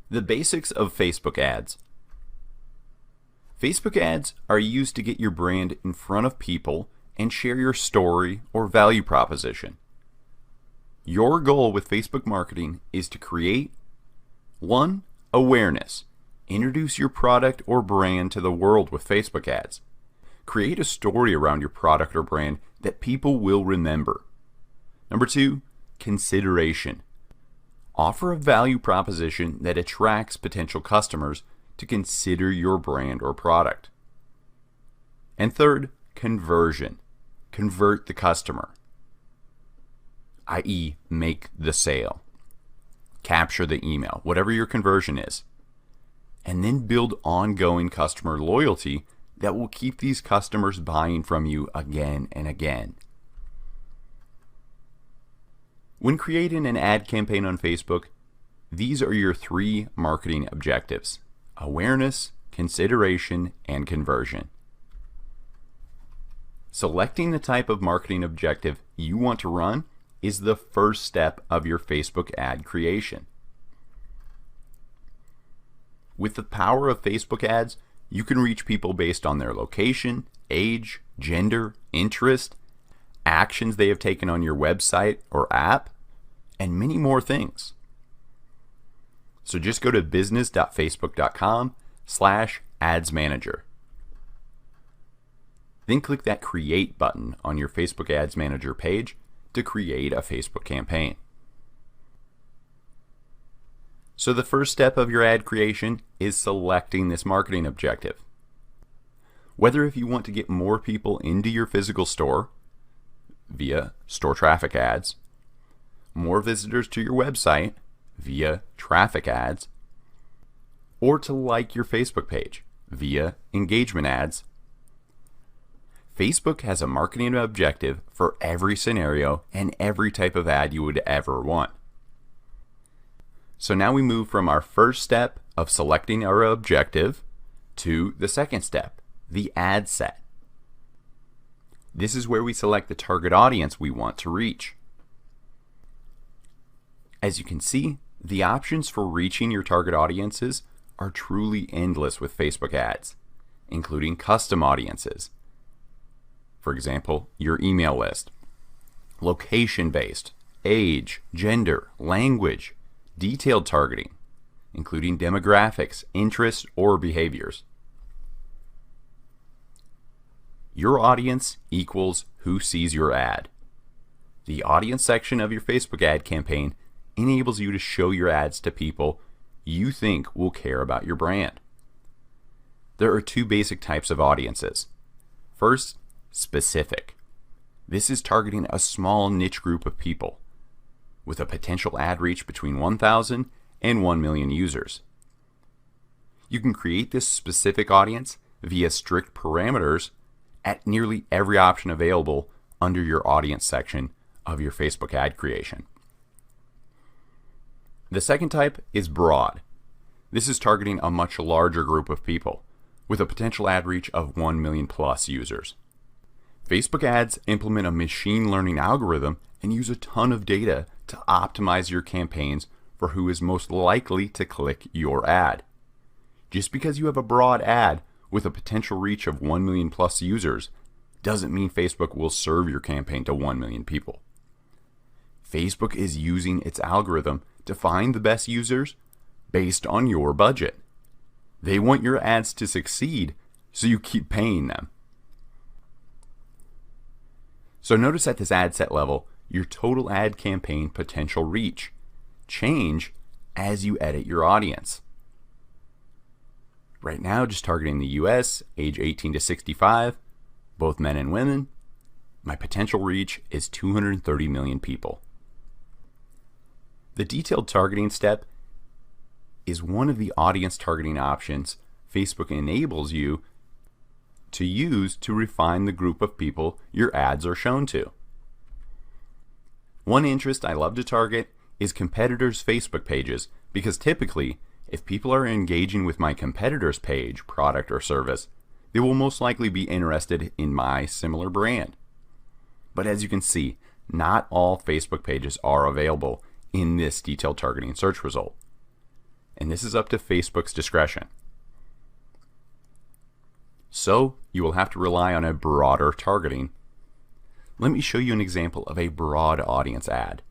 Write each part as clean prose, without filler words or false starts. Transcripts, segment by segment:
The basics of Facebook ads. Facebook ads are used to get your brand in front of people and share your story or value proposition. Your goal with Facebook marketing is to create 1. Awareness. Introduce your product or brand to the world with Facebook ads. Create a story around your product or brand that people will remember. Number 2. Consideration. Offer a value proposition that attracts potential customers to consider your brand or product. And 3rd, conversion. Convert the customer, i.e., make the sale. Capture the email, whatever your conversion is. And then build ongoing customer loyalty that will keep these customers buying from you again and again. When creating an ad campaign on Facebook, these are your 3 marketing objectives: awareness, consideration, and conversion. Selecting the type of marketing objective you want to run is the first step of your Facebook ad creation. With the power of Facebook ads, you can reach people based on their location, age, gender, interest, actions they have taken on your website or app, and many more things. So just go to business.facebook.com/adsmanager. Then click that Create button on your Facebook Ads Manager page to create a Facebook campaign. So the first step of your ad creation is selecting this marketing objective. Whether if you want to get more people into your physical store via store traffic ads, more visitors to your website via traffic ads, or to like your Facebook page via engagement ads, Facebook has a marketing objective for every scenario and every type of ad you would ever want. So now we move from our first step of selecting our objective to the second step, the ad set. This is where we select the target audience we want to reach. As you can see, the options for reaching your target audiences are truly endless with Facebook ads, including custom audiences. For example, your email list, location-based, age, gender, language, detailed targeting, including demographics, interests, or behaviors. Your audience equals who sees your ad. The audience section of your Facebook ad campaign enables you to show your ads to people you think will care about your brand. There are 2 basic types of audiences. First, specific. This is targeting a small niche group of people with a potential ad reach between 1,000 and 1 million users. You can create this specific audience via strict parameters at nearly every option available under your audience section of your Facebook ad creation. The second type is broad. This is targeting a much larger group of people with a potential ad reach of 1 million plus users. Facebook ads implement a machine learning algorithm and use a ton of data to optimize your campaigns for who is most likely to click your ad. Just because you have a broad ad with a potential reach of 1 million plus users doesn't mean Facebook will serve your campaign to 1 million people. Facebook is using its algorithm to find the best users based on your budget. They want your ads to succeed, so you keep paying them. So notice at this ad set level, your total ad campaign potential reach change as you edit your audience. Right now, just targeting the US, age 18 to 65, both men and women, my potential reach is 230 million people. The detailed targeting step is one of the audience targeting options Facebook enables you to use to refine the group of people your ads are shown to. One interest I love to target is competitors' Facebook pages because typically, if people are engaging with my competitor's page, product, or service, they will most likely be interested in my similar brand. But as you can see, not all Facebook pages are available in this detailed targeting search result. and this is up to Facebook's discretion. So you will have to rely on a broader targeting. Let me show you an example of a broad audience ad.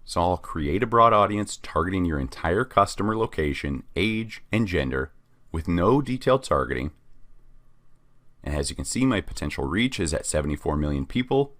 So I'll create a broad audience targeting your entire customer location, age, and gender with no detailed targeting. And as you can see, my potential reach is at 74 million people.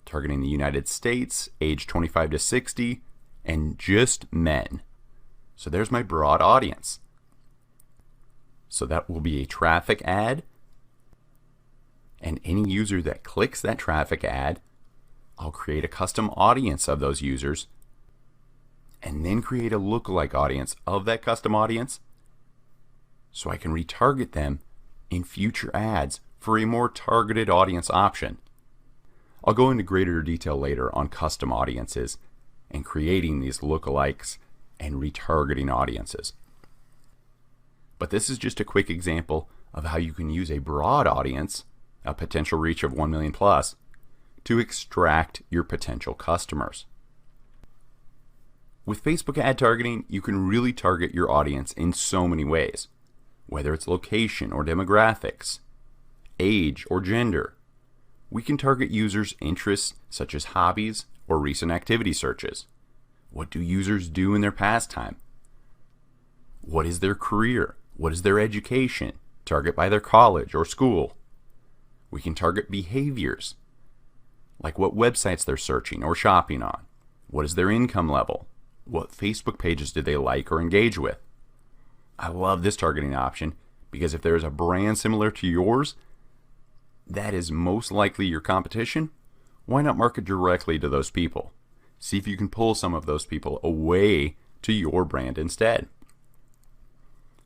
Targeting the United States, age 25 to 60, and just men. So there's my broad audience. So that will be a traffic ad. And any user that clicks that traffic ad, I'll create a custom audience of those users and then create a lookalike audience of that custom audience so I can retarget them in future ads for a more targeted audience option. I'll go into greater detail later on custom audiences and creating these lookalikes and retargeting audiences. But this is just a quick example of how you can use a broad audience, a potential reach of 1 million plus, to extract your potential customers. With Facebook ad targeting, you can really target your audience in so many ways, whether it's location or demographics, age or gender. We can target users' interests such as hobbies or recent activity searches. What do users do in their pastime? What is their career? What is their education? Target by their college or school. We can target behaviors, like what websites they're searching or shopping on. What is their income level? What Facebook pages do they like or engage with? I love this targeting option because if there is a brand similar to yours that is most likely your competition, why not market directly to those people? See if you can pull some of those people away to your brand instead.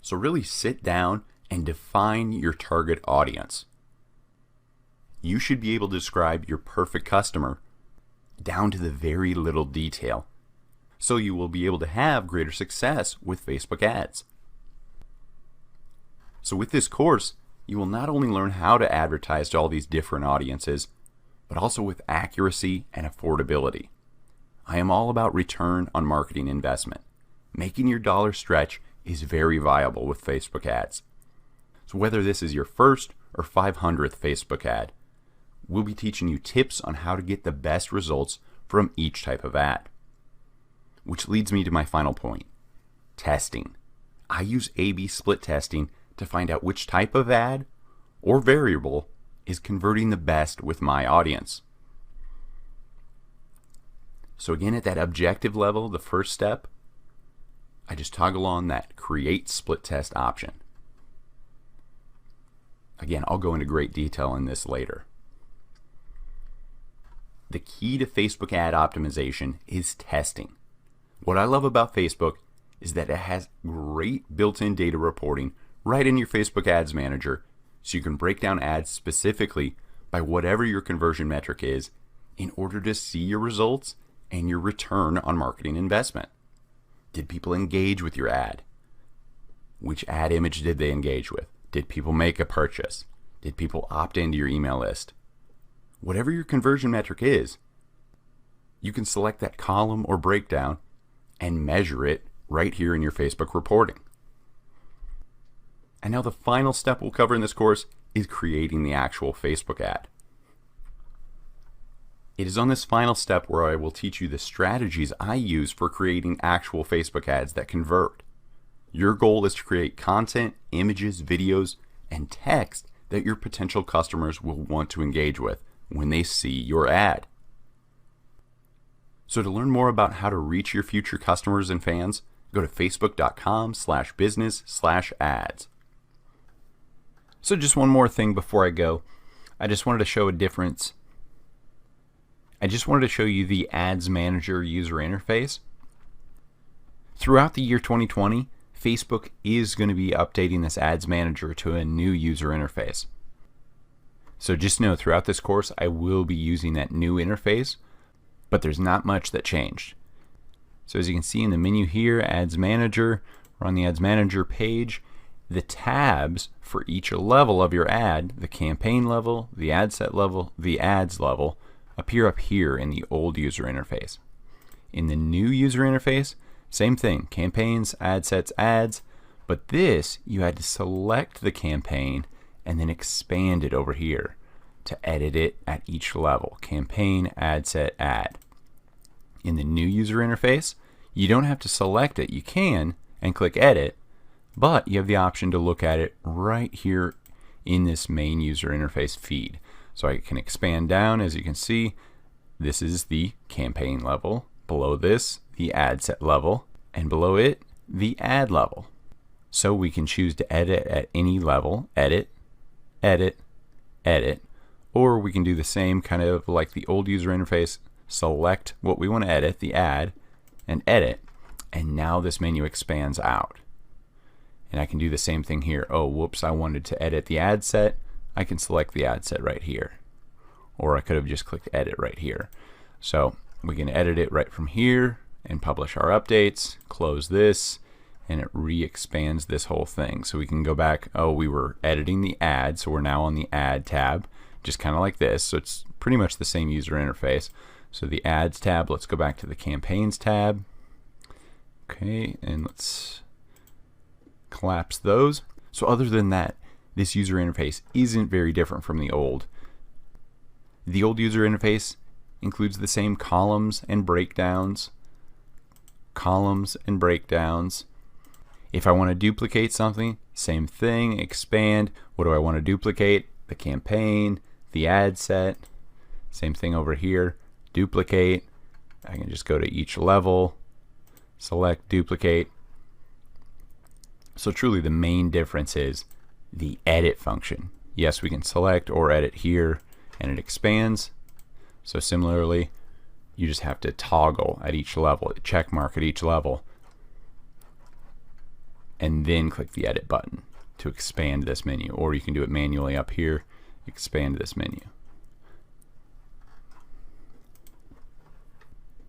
So really sit down and define your target audience. You should be able to describe your perfect customer down to the very little detail, so you will be able to have greater success with Facebook ads. So with this course, you will not only learn how to advertise to all these different audiences, but also with accuracy and affordability. I am all about return on marketing investment. Making your dollar stretch is very viable with Facebook ads. So whether this is your first or 500th Facebook ad, we'll be teaching you tips on how to get the best results from each type of ad. Which leads me to my final point, testing. I use A/B split testing to find out which type of ad or variable is converting the best with my audience. So again, at that objective level, the first step, I just toggle on that create split test option. Again, I'll go into great detail in this later. The key to Facebook ad optimization is testing. What I love about Facebook is that it has great built-in data reporting right in your Facebook Ads Manager, so you can break down ads specifically by whatever your conversion metric is in order to see your results and your return on marketing investment. Did people engage with your ad? Which ad image did they engage with? Did people make a purchase? Did people opt into your email list? Whatever your conversion metric is, you can select that column or breakdown and measure it right here in your Facebook reporting. And now the final step we'll cover in this course is creating the actual Facebook ad. It is on this final step where I will teach you the strategies I use for creating actual Facebook ads that convert. Your goal is to create content, images, videos, and text that your potential customers will want to engage with when they see your ad. So to learn more about how to reach your future customers and fans, go to facebook.com/business/ads. So just one more thing before I go. I just wanted to show a difference. I just wanted to show you the Ads Manager user interface. Throughout the year 2020, Facebook is going to be updating this Ads Manager to a new user interface. So just know throughout this course I will be using that new interface, but there's not much that changed. So as you can see in the menu here, Ads Manager, we're on the Ads Manager page. The tabs for each level of your ad, the campaign level, the ad set level, the ads level, appear up here in the old user interface. In the new user interface, same thing, campaigns, ad sets, ads, but this, you had to select the campaign and then expand it over here to edit it at each level. Campaign, ad set, ad. In the new user interface, you don't have to select it. You can and click edit, but you have the option to look at it right here in this main user interface feed. So I can expand down. As you can see, this is the campaign level. Below this, the ad set level, and below it, the ad level. So we can choose to edit at any level, edit, edit, edit, or we can do the same kind of like the old user interface, select what we want to edit, the ad, and edit, and now this menu expands out. And I can do the same thing here. Oh, whoops, I wanted to edit the ad set. I can select the ad set right here. Or I could have just clicked edit right here. So we can edit it right from here and publish our updates, close this, and it re-expands this whole thing. So we can go back, oh, we were editing the ad, so we're now on the ad tab, just kind of like this. So it's pretty much the same user interface. So the ads tab, let's go back to the campaigns tab. Okay, and let's collapse those. So other than that, this user interface isn't very different from the old. The old user interface includes the same columns and breakdowns. If I want to duplicate something, same thing, expand. What do I want to duplicate? The campaign, the ad set. Same thing over here, duplicate. I can just go to each level, select, duplicate. So truly the main difference is the edit function. Yes, we can select or edit here and it expands. So similarly, you just have to toggle at each level, check mark at each level, and then click the edit button to expand this menu. Or you can do it manually up here, expand this menu.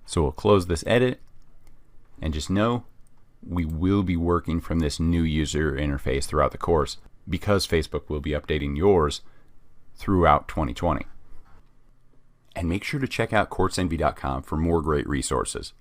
So we'll close this edit and just know we will be working from this new user interface throughout the course because Facebook will be updating yours throughout 2020. And make sure to check out CourseEnvy.com for more great resources.